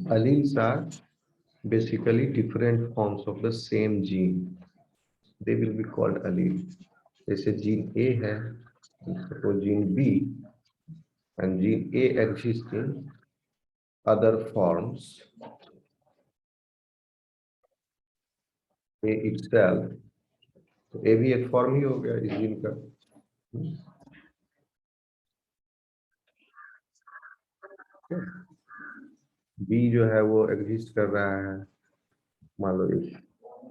Alleles are basically different forms of the same gene. They will be called allele. जैसे gene A है, तो gene B, and gene A exists in other forms. A itself, तो ए भी एक form ही हो गया इस gene का। बी जो है वो एग्जिस्ट कर रहा है, मान लो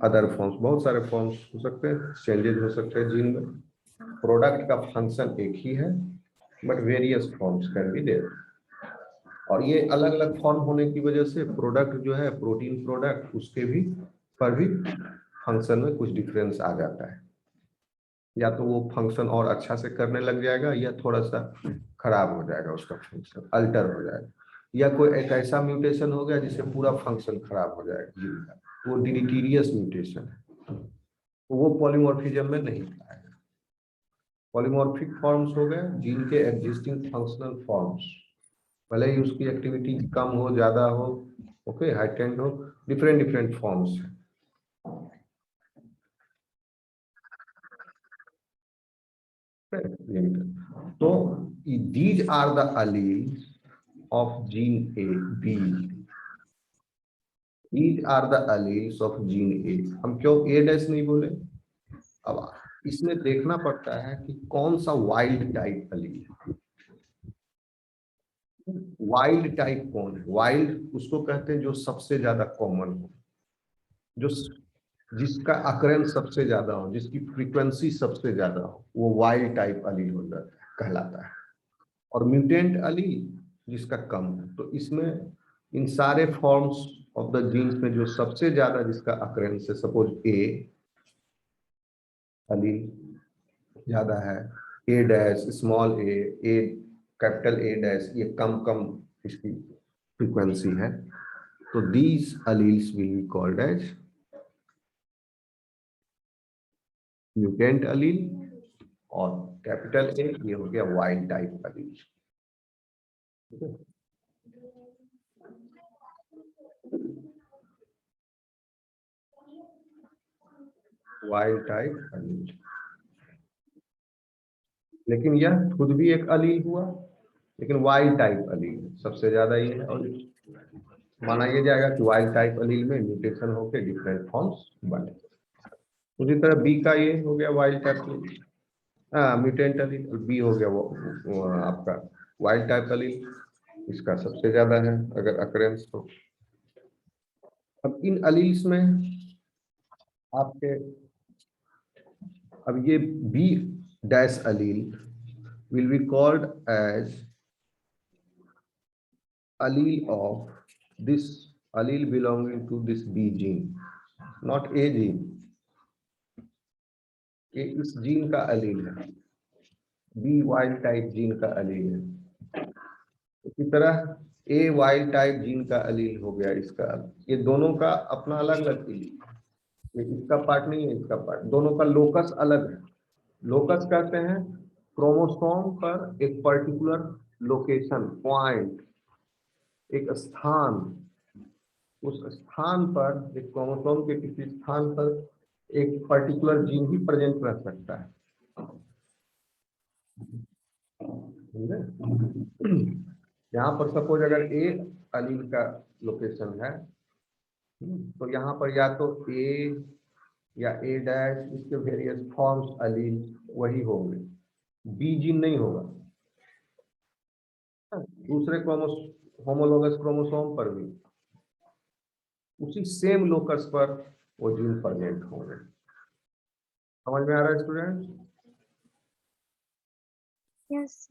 अदर फॉर्म्स, बहुत सारे फॉर्म्स हो सकते हैं, चेंजेस हो सकते हैं जीन में। प्रोडक्ट का फंक्शन एक ही है, but various forms can be there. और ये अलग अलग फॉर्म होने की वजह से प्रोडक्ट जो है, प्रोटीन प्रोडक्ट, उसके भी पर भी फंक्शन में कुछ डिफरेंस आ जाता है। या तो वो फंक्शन और अच्छा से करने लग जाएगा, या थोड़ा सा खराब हो जाएगा, उसका फंक्शन अल्टर हो जाएगा, या कोई एक ऐसा म्यूटेशन हो गया जिससे पूरा फंक्शन खराब हो जाएगा जीन का, वो डिलीटीरियस म्यूटेशन है, तो वो पॉलीमॉर्फिज्म में नहीं आएगा। पॉलीमॉर्फिक फॉर्म्स हो गए जीन के एग्जिस्टिंग फंक्शनल फॉर्म्स, भले ही उसकी एक्टिविटी कम हो, ज्यादा हो, ओके, हाइटेंड हो, डिफरेंट डिफरेंट फॉर्म्स है। तो these are the alleles of gene A, B. These are the alleles of gene A. हम क्यों A डैश नहीं बोले? अब इसमें देखना पड़ता है कि कौन सा वाइल्ड टाइप अलील है। वाइल्ड टाइप कौन है? वाइल्ड उसको कहते हैं जो सबसे ज्यादा कॉमन हो, जो जिसका अकरेंस सबसे ज्यादा हो, जिसकी फ्रीक्वेंसी सबसे ज्यादा हो, वो वाइल्ड टाइप अलील हो जाता है, कहलाता है। और म्यूटेंट अलील जिसका कम है। तो इसमें इन सारे फॉर्म्स ऑफ द जीन्स में जो सबसे ज्यादा जिसका अकरेंस है, सपोज ए अलील ज्यादा है, A dash, small A, capital A dash, ये कम कम इसकी फ्रीक्वेंसी है, तो these alleles will be called as mutant allele. और कैपिटल ए ये हो गया wild type allele. Wild type allele, लेकिन यह खुद भी एक अलील हुआ, लेकिन वाइल्ड टाइप अलील सबसे ज्यादा ही है। और माना यह जाएगा कि वाइल्ड टाइप अलील में म्यूटेशन होकर डिफरेंट फॉर्म्स बने। उसी तरह बी का ये हो गया वाइल्ड टाइप, म्यूटेंट अलील, बी हो गया वो आपका वाइल्ड टाइप अलील, इसका सबसे ज्यादा है अगर अकरेंस हो। अब इन अलील्स में आपके, अब ये B dash allele will be called as allele of this allele belonging to this B gene, not A gene. ये इस जीन का अलील है, बी वाइल्ड टाइप जीन का अलील है। इसी तरह ए वाइल्ड टाइप जीन का अलील हो गया इसका। ये दोनों का अपना अलग अलग अलील है, ये इसका पार्ट नहीं है, इसका पार्ट, दोनों का लोकस अलग है। लोकस कहते हैं क्रोमोसोम पर एक पर्टिकुलर लोकेशन, पॉइंट, एक स्थान, उस स्थान पर, एक क्रोमोसोम के किसी स्थान पर एक पर्टिकुलर जीन ही प्रेजेंट रह सकता है। यहाँ पर सपोज अगर ए अलील का लोकेशन है, तो यहाँ पर या तो ए या ए डैश, इसके वेरियस फॉर्म्स अलील वही होंगे, बी जीन नहीं होगा। दूसरे होमोलोगस क्रोमोसोम पर भी उसी सेम लोकस पर वो जीन प्रेजेंट होंगे। समझ में आ रहा है स्टूडेंट? यस।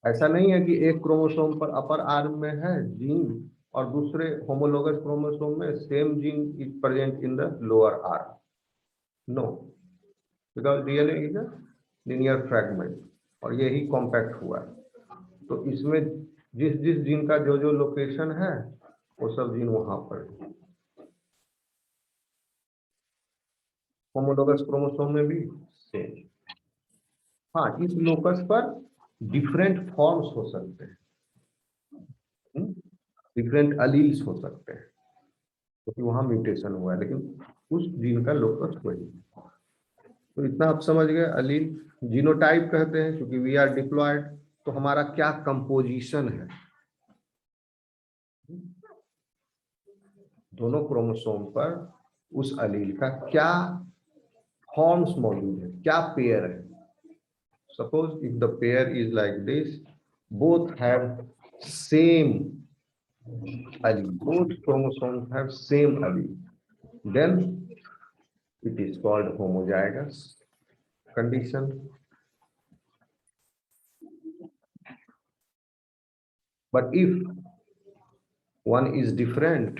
ऐसा नहीं है कि एक क्रोमोसोम पर अपर आर्म में है जीन और दूसरे होमोलोगस क्रोमोसोम में same gene is present in the lower arm, no, because DNA is a linear fragment और यही कॉम्पैक्ट हुआ है। तो इसमें जिस जिस जीन का जो जो लोकेशन है वो सब जीन वहां पर है। होमोलोगस क्रोमोसोम में भी सेम। हाँ, इस लोकस पर डिफरेंट फॉर्म्स हो सकते हैं, डिफरेंट अलील्स हो सकते हैं, क्योंकि वहां म्यूटेशन हुआ है, लेकिन उस जीन का लोकस वही। तो इतना आप समझ गए। अलील जीनोटाइप कहते हैं, क्योंकि वी आर डिप्लॉयड, तो हमारा क्या कंपोजिशन है, दोनों क्रोमोसोम पर उस अलील का क्या फॉर्म्स मौजूद है, क्या पेयर है। Suppose if the pair is like this, both have same allele, both chromosomes have same allele, then it is called homozygous condition. But if one is different,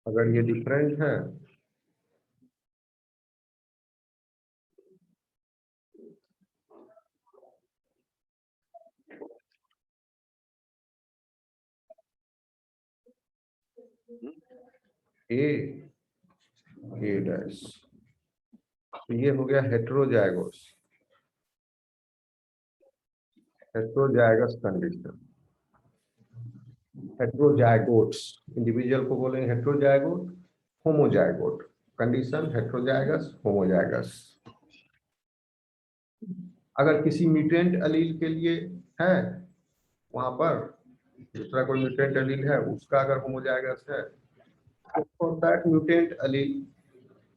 अगर ये different है, A डैश, तो ये हो गया हेट्रोजाइगोस, heterozygous condition. Heterozygotes, individual को बोलेंगे heterozygote, homozygote condition, heterozygous homozygous. अगर किसी म्यूटेंट अलील के लिए है, वहां पर दूसरा कोई म्यूटेंट अलील है, उसका अगर होमोजाइगस है, for that mutant allele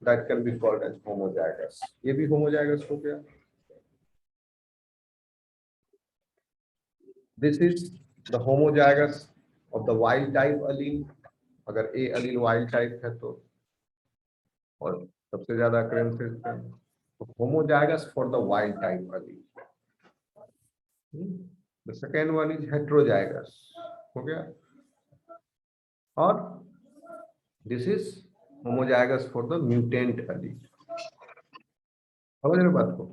that can be called as homozygous, ये भी homozygous हो गया। This is the homozygous of the wild type allele, अगर A allele wild type है तो, और सबसे ज्यादा occurrences है, तो homozygous for the wild type allele। The second one is heterozygous, हो गया, और this is homozygous for the mutant allele। समझ रहे बात को?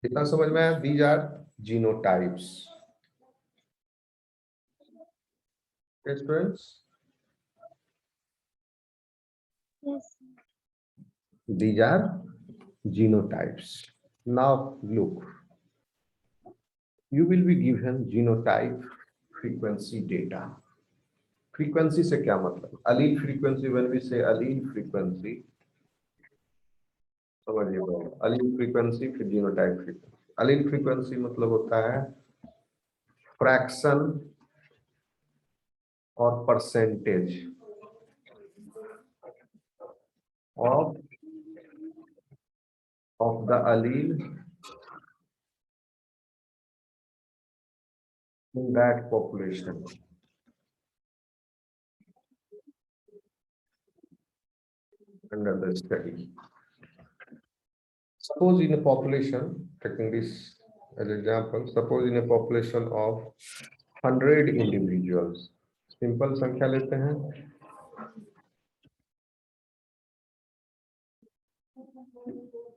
कितना समझ में आया? These are genotypes। Yes, friends? Yes. These are genotypes. Now look, you will be given genotype frequency data. Frequency से क्या मतलब? Allele frequency, when we say allele frequency, समझिए, allele frequency फिर genotype frequency। allele frequency मतलब होता है fraction और percentage of the allele in that population। Under the study, suppose in a population, taking this as example, suppose in a population of 100 individuals, simple संख्या लेते हैं,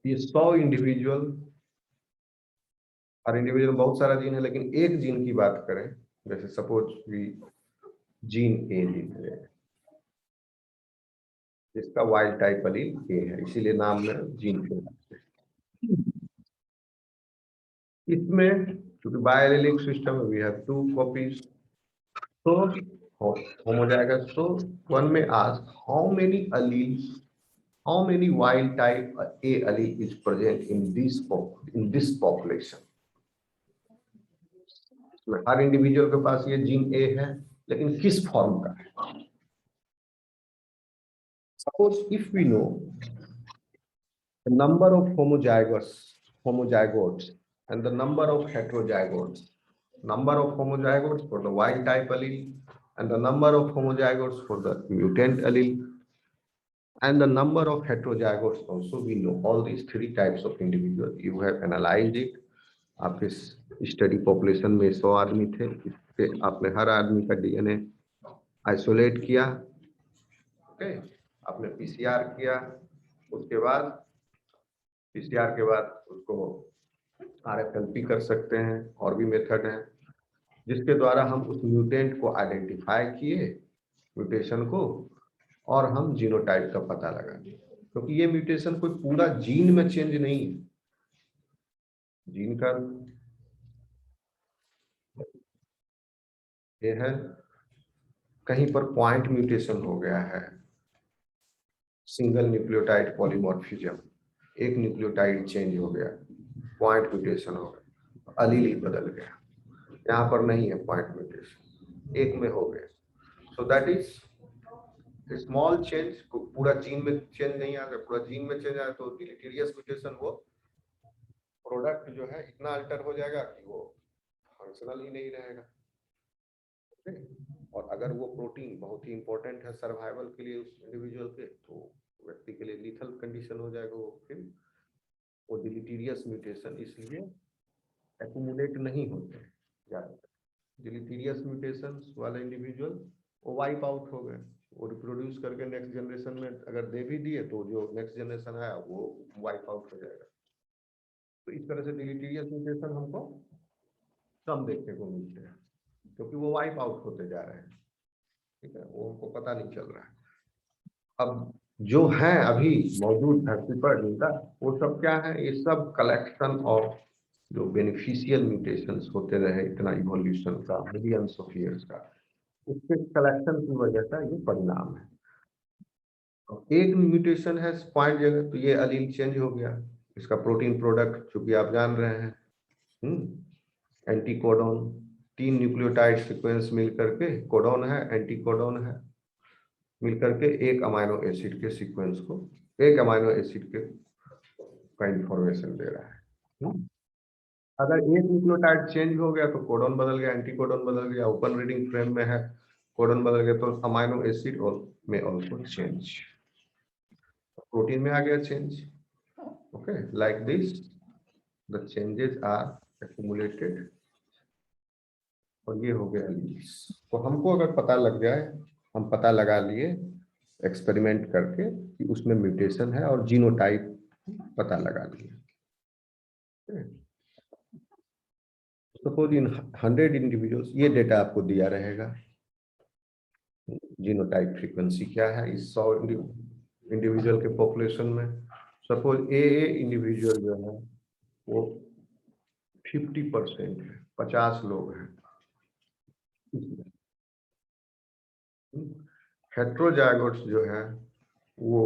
ये 100 individual, हर individual में बहुत सारा जीन है, लेकिन एक जीन की बात करें, जैसे सपोज भी जीन ए जीन है, जिसका वाइल्ड टाइप एलील ए है, इसीलिए नाम में जीन के इसमें, क्योंकि बायोएलिक सिस्टम में वी हैव 2 कॉपीज, तो होमोजाइगस, तो वन में ask how many alleles, how many wild type A allele is present in this population। Her individual के पास ये जीन ए है, लेकिन किस फॉर्म का है। Suppose if we know the number of homozygotes and the number of heterozygotes, number of homozygotes for the wild type allele and the number of homozygotes for the mutant allele and the number of heterozygotes also, we know all these 3 types of individuals, you have analyzed it। आप इस study population में 100 आदमी थे, इससे आपने हर आदमी का DNA isolate किया, ओके, आपने पीसीआर किया, उसके बाद पीसीआर के बाद उसको आरएफएलपी कर सकते हैं, और भी मेथड है जिसके द्वारा हम उस म्यूटेंट को आइडेंटिफाई किए, म्यूटेशन को, और हम जीनोटाइप का पता लगा दिए। क्योंकि ये म्यूटेशन कोई पूरा जीन में चेंज नहीं है। जीन का ये है, कहीं पर पॉइंट म्यूटेशन हो गया है, सिंगल न्यूक्लियोटाइड पॉलीमॉर्फिज्म, एक न्यूक्लियोटाइड चेंज हो गया, पॉइंट म्यूटेशन हो गया, अलील ही बदल गया। यहाँ पर नहीं है पॉइंट म्यूटेशन, एक में हो गया। So that is small change. पूरा जीन में चेंज नहीं आ रहा, पूरा जीन में चेंज आया तो डिलीटेरियस म्यूटेशन, वो प्रोडक्ट जो है इतना अल्टर हो जाएगा कि वो फंक्शनल ही नहीं रहेगा। और अगर वो प्रोटीन बहुत ही इंपॉर्टेंट है सर्वाइवल के लिए उस इंडिविजुअल के, तो व्यक्ति के लिए लीथल कंडीशन हो जाएगा वो। फिर वो डिलीटेरियस म्यूटेशन इसलिए एक्यूमुलेट नहीं होते ज्यादातर। डिलीटेरियस म्यूटेशन वाले इंडिविजुअल वो वाइप आउट हो गए, वो रिप्रोड्यूस करके नेक्स्ट जनरेशन में अगर दे भी दिए तो जो नेक्स्ट जनरेशन आया वो वाइप आउट हो जाएगा। तो इस तरह से डिलीटेरियस म्यूटेशन हमको कम देखने को मिलते हैं, क्योंकि वो वाइप आउट होते जा रहे हैं। ठीक है, वो हमको पता नहीं चल रहा है। अब जो है अभी मौजूद धरती पर जिनका, वो सब क्या है, ये सब कलेक्शन ऑफ जो बेनिफिशियल म्यूटेशंस होते रहे इतना इवोल्यूशन का, मिलियंस ऑफ ईयर्स का, उसके कलेक्शन की वजह से ये परिणाम है। एक म्यूटेशन है पॉइंट जगह, तो ये अलील चेंज हो गया, इसका प्रोटीन प्रोडक्ट चूंकि आप जान रहे हैं एंटीकोडॉन, 3 न्यूक्लियोटाइड सीक्वेंस मिल करके, कोडॉन है एंटीकोडॉन है, मिल करके एक अमाइनो एसिड के सीक्वेंस को, एक अमाइनो एसिड के का इंफॉर्मेशन दे रहा है। अगर एक न्यूक्लियोटाइड चेंज हो गया तो कोडॉन बदल गया, एंटीकोडॉन बदल गया, ओपन रीडिंग फ्रेम में है, कोडॉन बदल गया तो अमाइनो एसिड में ऑल्सो चेंज, प्रोटीन में आ गया change. Okay, like this the changes are accumulated, और ये हो गया लीव्स। तो हमको अगर पता लग जाए, हम पता लगा लिए एक्सपेरिमेंट करके कि उसमें म्यूटेशन है और जीनोटाइप पता लगा लिए। सपोज इन 100 इंडिविजुअल्स, ये डेटा आपको दिया रहेगा, जीनोटाइप फ्रीक्वेंसी क्या है इस 100 इंडिविजुअल के पॉपुलेशन में। सपोज ए इंडिविजुअल जो है वो 50% है, 50 लोग हैं। हेट्रोजाइगोट्स जो है वो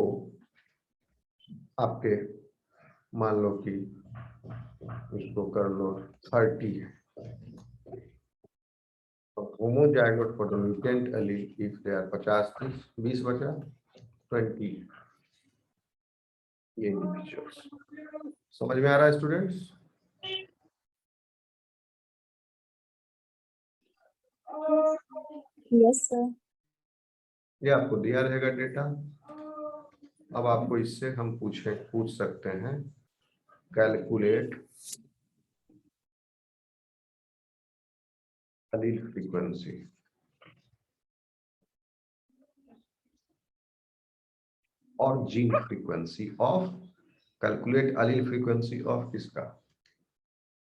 आपके मान लो कि इसको कर लो 30 है। Homozygote for the mutant allele if they are 50 30 20 बचा 20 ये इंडिविजुअल्स। समझ में आ रहा है स्टूडेंट्स? Yes sir. ये आपको दिया रहेगा डेटा। अब आपको इससे हम पूछ सकते हैं, कैलकुलेट allele frequency और gene frequency of, calculate allele frequency of किसका,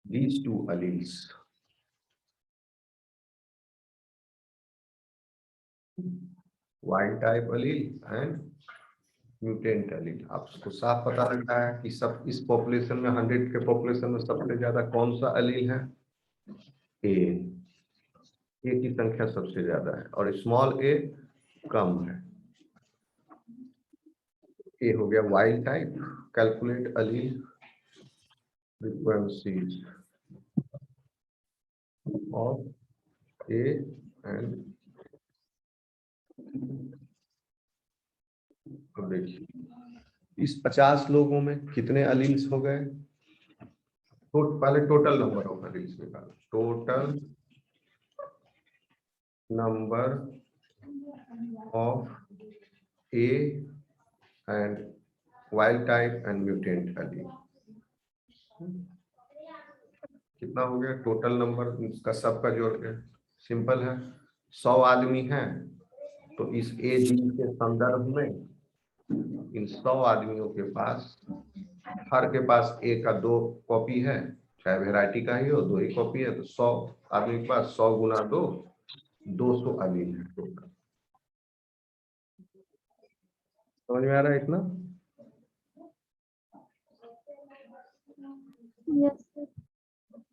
these two alleles, wild type allele and mutant allele. आपको साफ पता लगता है कि सब इस पॉपुलेशन में, 100 के पॉपुलेशन में सबसे ज्यादा कौन सा एलील है, ए की संख्या सबसे ज्यादा है और स्मॉल ए कम है। ए हो गया wild type. Calculate allele frequencies of A and, तो देखिए इस 50 लोगों में कितने एलील्स हो गए, तो पहले टोटल नंबर ऑफ एलील्स निकालो, total number of A and wild type and mutant allele कितना हो गया, टोटल नंबर इसका सबका जोड़ के। सिंपल है, 100 आदमी हैं तो इस ए जीन के संदर्भ में इन 100 आदमियों के पास, हर के पास ए का 2 कॉपी है, चाहे वेराइटी का ही हो, 2 ही कॉपी है, तो 100 आदमी के पास 100 गुना 2 200 एलील है टोटल। समझ में आ रहा है इतना? Yes sir.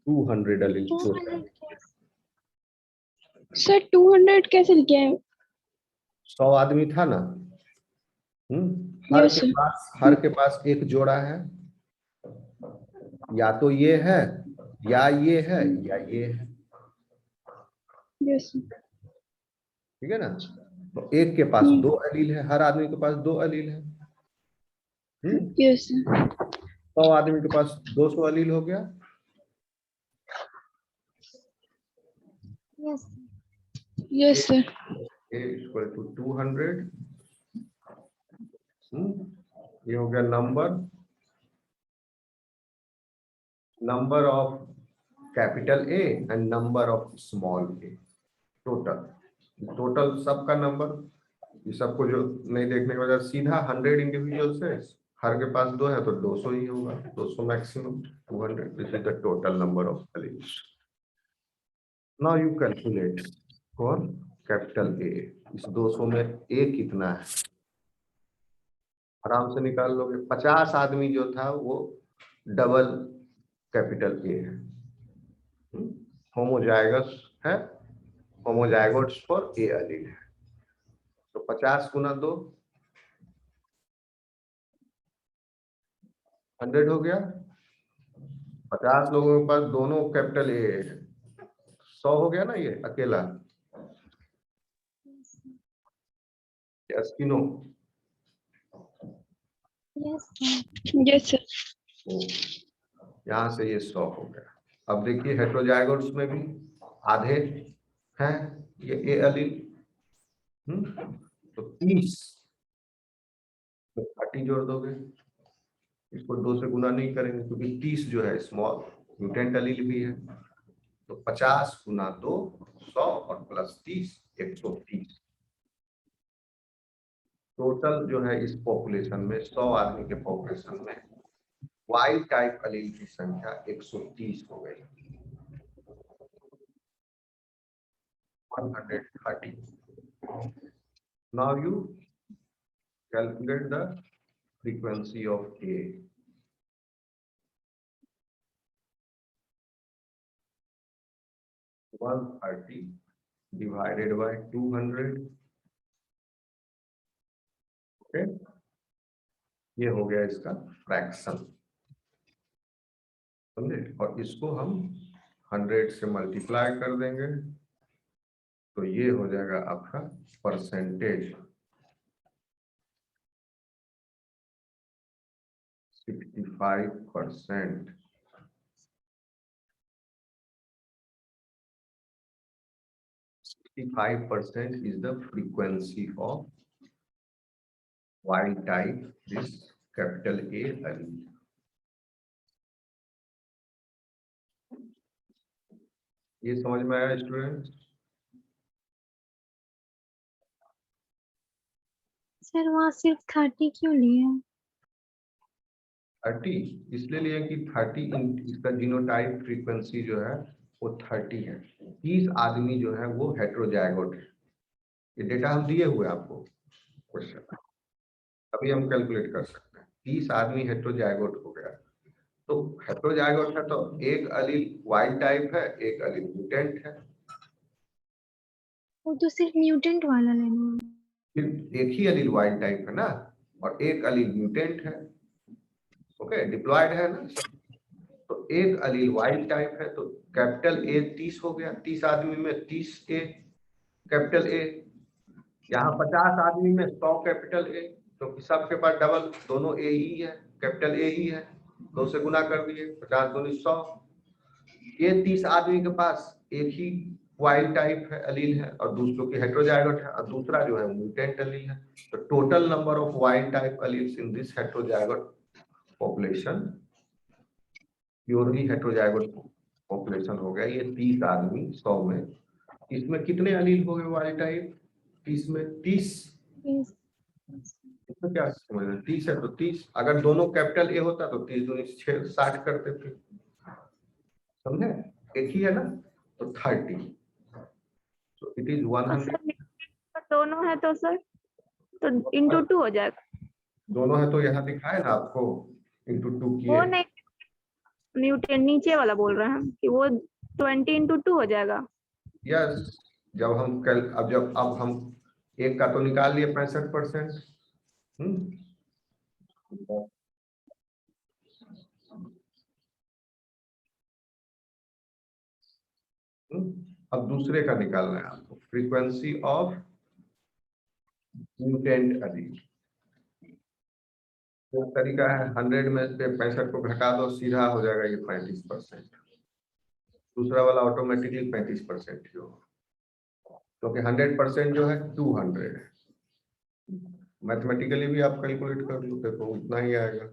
200 एलील 200 सर 200 कैसे लिखे हैं? 100 आदमी था ना। Yes sir. हर के पास एक जोड़ा है, या तो ये है या ये है या ये है, यस सर। ठीक है ना। तो एक के पास 2 एलील है, हर आदमी के पास 2 एलील है। Yes sir. 100 आदमी के पास 200 एलील हो गया। Yes yes sir. A equal to 200। ये हो गया number of capital A and number of small A, total सबका नंबर। ये सबको जो नहीं देखने की वजह, सीधा 100 इंडिविजुअल से हर के पास 2 है तो 200 ही होगा, 200 maximum, 200। This is the total number of alleles. Now you calculate for capital A. इस 200 में ए कितना है, आराम से निकाल लोगे। 50 आदमी जो था वो डबल कैपिटल ए है, होमोजाइगस है, होमोजाइगोट्स फॉर ए एलील है। तो 50 गुना 2 100 हो गया। 50 लोगों के पास दोनों कैपिटल ए है, 100 हो गया ना ये अकेला। यस कि नो? Yes sir. यहाँ से ये 100 हो गया। अब देखिए हेटेरोजाइगोट्स में भी आधे हैं ये ए एलील, तो 30, तो 30 जोड़ दोगे। इसको 2 से गुना नहीं करेंगे क्योंकि 30 जो है स्मॉल म्यूटेंट एलील भी है। तो 50 गुना 2 100 और प्लस 30 130। टोटल जो है इस पॉपुलेशन में 100 आदमी के पॉपुलेशन में वाइल्ड टाइप एलील की संख्या 130 हो गई, 130। Now you calculate the frequency of A. One 30 divided by 200, okay, ये हो गया इसका फ्रैक्शन, समझे। और इसको हम 100 से मल्टीप्लाई कर देंगे तो ये हो जाएगा आपका percentage, 65%। 65% is the frequency of wild type this capital A allele. ये समझ में आया स्टूडेंट? सर वहाँ सिर्फ 30 क्यों लिया? 30 इसलिए लिए कि 30 इसका जीनोटाइप फ्रीक्वेंसी जो है वो 30 है। 30 आदमी जो है वो हेटेरोजाइगोट है। ये डेटा हम दिए हुए आपको क्वेश्चन, अभी हम कैलकुलेट कर सकते हैं। 30 आदमी हेटेरोजाइगोट हो गया, तो हेटेरोजाइगोट है तो एक एलील वाइल्ड टाइप है, एक एलील म्यूटेंट है। वो तो सिर्फ म्यूटेंट वाला लेना है। फिर एक ही एलील वाइल्ड टाइप है ना, और एक एलील म्यूटेंट है, ओके, डिप्लॉयड है ना। तो एक एलील वाइल्ड टाइप है तो कैपिटल ए 30 हो गया, 30 आदमी में 30 ए कैपिटल ए। यहाँ 50 आदमी में 100 कैपिटल ए, क्योंकि सबके पास डबल दोनों ए ही है, कैपिटल ए ही है, 2 से गुना कर दिए, 50 दूनी 100। ये 30 आदमी के पास एक ही वाइल्ड टाइप है एलील है और दूसरों की हेटेरोजाइगोट है, और दूसरा जो है म्यूटेंट एलील है। तो total number of wild type alleles in this heterozygote population, purely heterozygote population हो गया ये 30 आदमी 100 में। इसमें कितने एलील हो गए वाइल्ड टाइप? 30 में 30। इसमें क्या समझ रहे? 30 है तो 30, अगर दोनों कैपिटल ए होता तो 30 दूनी 60 करते थे, समझे। एक ही है ना, तो 30, so it is 100। दोनों है तो सर तो इंटू 2 हो जाएगा। दोनों है तो यहाँ दिखाए ना आपको इंटू 2 किए। वो नहीं न्यूटन नीचे वाला बोल रहे हैं कि वो 20 × 2 हो जाएगा। यस, जब हम कल अब हम एक का तो निकाल लिए 65%। अब दूसरे का निकालना है आपको, फ्रीक्वेंसी ऑफ म्यूटेंट एलील। तो तरीका है 100 में से 65 को घटा दो, सीधा हो जाएगा ये 35%। दूसरा वाला ऑटोमेटिकली 35% ही होगा, क्योंकि 100% जो है 200 है। मैथमेटिकली भी आप कैलकुलेट कर लो तो उतना ही आएगा।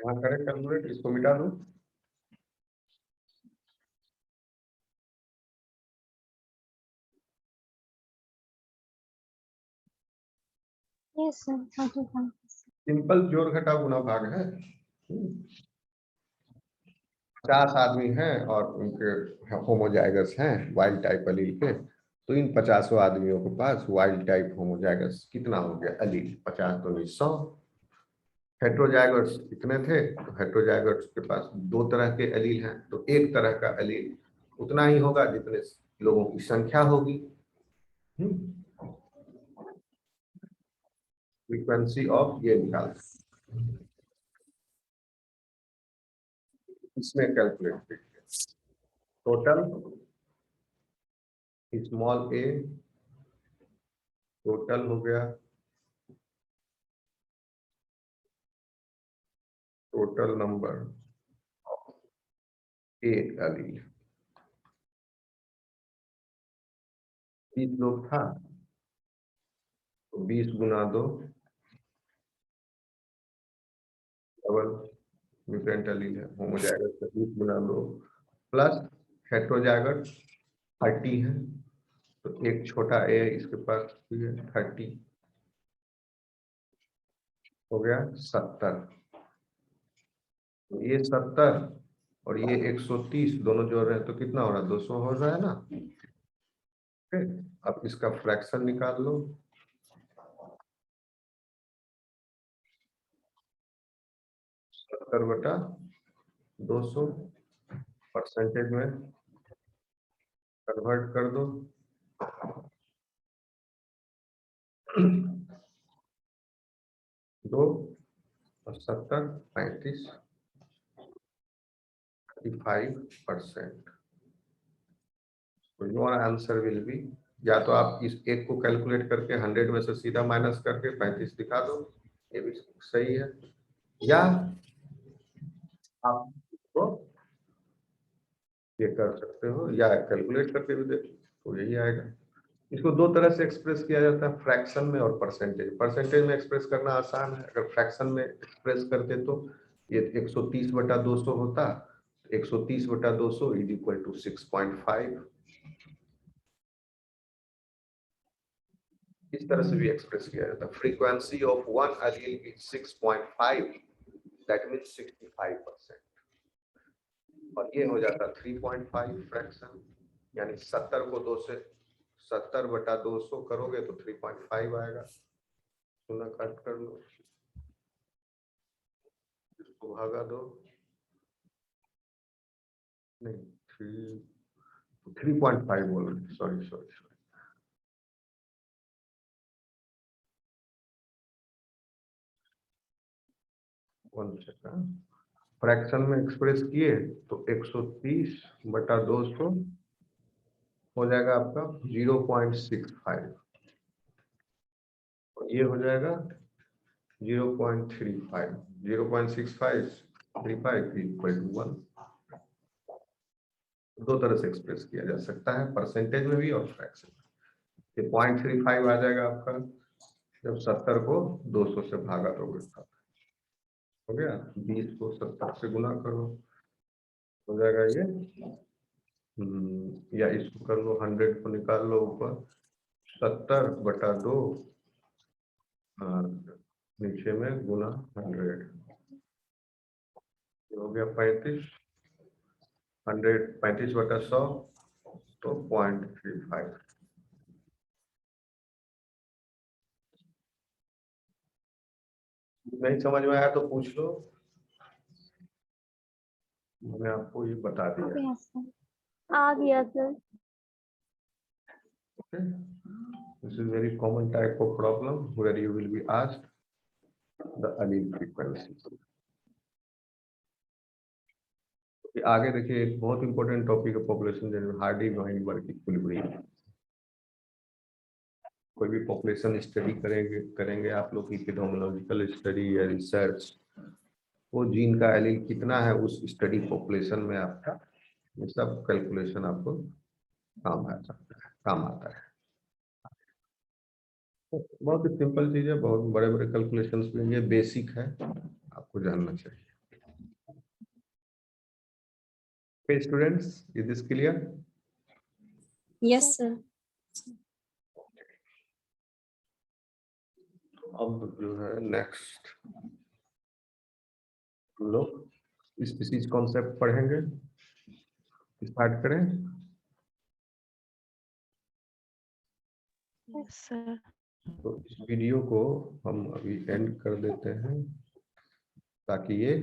यहाँ करें कैलकुलेट, इसको मिटा दो। Yes sir 35। सिंपल जोड़ घटा गुना भाग है। 50 आदमी हैं और उनके होमोजाइगस हैं वाइल्ड टाइप एलील के, तो इन 50 आदमियों के पास वाइल्ड टाइप होमोजाइगस कितना हो गया एलील? 50 तो नहीं 100। हेट्रोजाइगस कितने थे? तो हेट्रोजाइगस के पास 2 तरह के एलील हैं, तो एक तरह का एलील उतना ही होगा जितने लोगों की संख्या होगी। फ्रीक्वेंसी ऑफ ये निकाल, इसमें कैलकुलेट कीजिए। टोटल स्मॉल ए, टोटल हो गया, टोटल नंबर ए एलील 20 लोग था, तो 20 गुना 2 डबल म्यूटेंट एलील है, होमोजाइगस का 20 गुना 2 प्लस हेट्रोजाइगस 30 है, तो एक छोटा ए इसके पास भी है 30, हो गया 70। तो ये 70 और ये 130 दोनों जोड़ रहे हैं तो कितना हो रहा है? 200 हो रहा है ना। ओके, अब इसका फ्रैक्शन निकाल लो। बटा 200 परसेंटेज में कन्वर्ट कर दो। 2 और 70 35 35%। तो योर आंसर विल बी, या तो आप इस एक को कैलकुलेट करके 100 में से सीधा माइनस करके 35 दिखा दो, ये भी सही है, या आप इसको ये कर सकते हो या कैलकुलेट करके भी देखो तो यही आएगा। इसको 2 तरह से एक्सप्रेस किया जाता है, फ्रैक्शन में और परसेंटेज। परसेंटेज में एक्सप्रेस करना आसान है, अगर फ्रैक्शन में एक्सप्रेस करते तो ये 130/200 होता, 130/200 इज इक्वल टू 6.5। इस तरह से भी एक्सप्रेस किया जाता है। Frequency of one allele is 6.5, that means 65%, और ये हो जाता 3.5 फ्रैक्शन, यानी 70 को 2 से 70/200 करोगे तो 3.5 आएगा। सुना कट कर लो, इसको भागा दो, नहीं 3.5 बोल रहे, sorry sorry sorry. One second, fraction में एक्सप्रेस किए तो 130/200 हो जाएगा आपका 0.65, और ये हो जाएगा 0.35, 0.65 35 इक्वल टू 1। दो तरह से एक्सप्रेस किया जा सकता है, परसेंटेज में भी और फ्रैक्शन में। ये 0.35 आ जाएगा आपका जब 70 को 200 से भागा दोगे, हो गया। 20 को 70 से गुना करो, हो जाएगा ये। या इसको कर लो, 100 को निकाल लो ऊपर, 70/2 नीचे में गुना 100, हो गया 35। 100 35/100 तो 0.35। नहीं समझ में आया तो पूछ लो। मैंने आपको ये बता दिया। Okay, yes, sir. आ गया sir. Okay, this is very common type of problem where you will be asked the allele frequency. आगे देखिए, एक बहुत इंपॉर्टेंट टॉपिक है पॉपुलेशन हार्डी वाइनबर्ग इक्विलिब्रियम। कोई भी पॉपुलेशन स्टडी करेंगे आप लोग, एपिडेमियोलॉजिकल स्टडी या रिसर्च, वो जीन का एलील कितना है उस स्टडी पॉपुलेशन में आपका, ये सब कैलकुलेशन आपको काम आता है। बहुत ही सिंपल चीज है, बहुत बड़े बड़े कैलकुलेशंस में ये बेसिक है, आपको जानना चाहिए। Okay, students, is this clear? Yes, sir. अब जो है नेक्स्ट हम लोग स्पीसीज कॉन्सेप्ट पढ़ेंगे। स्टार्ट करें। Yes, sir. तो इस वीडियो को हम अभी एंड कर देते हैं ताकि ये